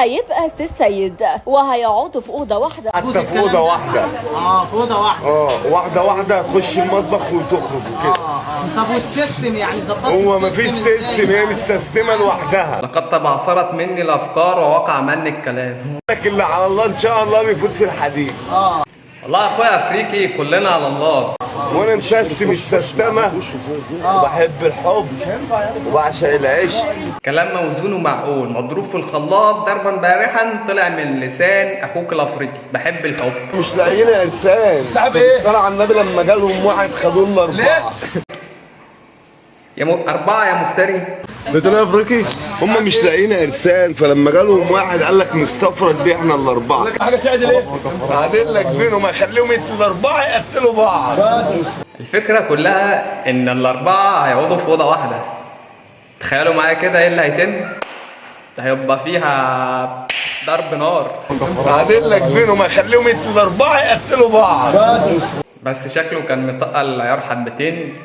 هيبقى سي السيد وهيقعدوا في اوضه واحده. حتى في اوضه واحده. في اوضه واحده. واحده واحده تخش المطبخ وتخرج وكده. طب والسيستم يعني ظبطت؟ هو مفيش سيستم، هي مستسلمه لوحدها. لقد تبعثرت مني الافكار ووقع مني الكلام. لكن اللي على الله ان شاء الله بيفوت في الحديد. والله يا اخويا افريقي كلنا على الله. وانا مش سستمه، وبحب الحب وبعشق العيش. كلام موزون ومعقول مضروب في الخلاط ضربا بارحا طلع من لسان اخوك الافريقي. بحب الحب. مش لاقيين ارسال. صعب ايه؟ الصلاة على النبي لما جالهم واحد خدوا لنا 4. أربعة يا مفتري. بتقول يا افريقي هم مش لاقيين ارسال، فلما جالهم واحد قال لك نستفرد بيه احنا ال4. حاجه تعدل ايه؟ قاعدين لك بينهم هيخليهم ال4 يقتلوا بعض. بس الفكرة كلها ان الاربعة هيقعدوا في اوضة واحدة. تخيلوا معايا كده ايه اللي هيتم؟ ده هيبقى فيها ضرب نار. قاعدين لك بينهم هيخليهم ال4 يقتلوا بعض. بس شكله كان متقل عيار حبتين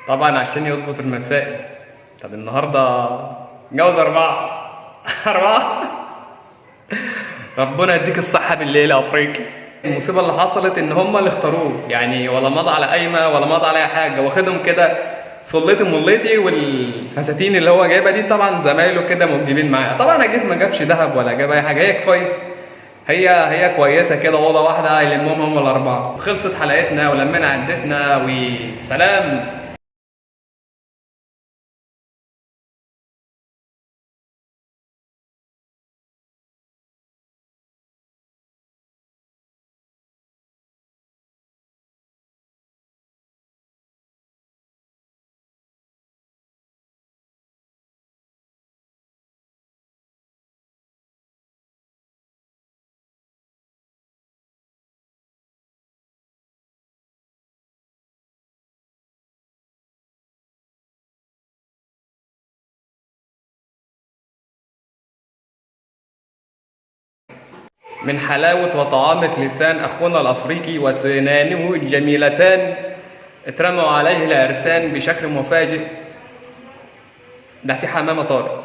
طبعا عشان يظبط المسائل. طب النهارده جوز 4 4. ربنا يديك الصحة بالليل يا افريقي. المصيبة اللي حصلت ان هم اللي اختاروه، يعني ولا مضى على قايمة ولا مضى على اي حاجة، واخدهم كده صليتي مليتي. والفساتين اللي هو جايبها دي طبعا زمايله كده موجبين معاه. طبعا اكيد ما جابش ذهب ولا جاب اي حاجة، هي كويس، هي كويسة كده اوضة واحدة يلمهم هم ال4. خلصت حلقتنا ولمينا عدتنا وسلام. من حلاوة وطعامة لسان أخونا الأفريقي وسنانه الجميلتان اترموا عليه العرسان بشكل مفاجئ. ده في حمامة طارق.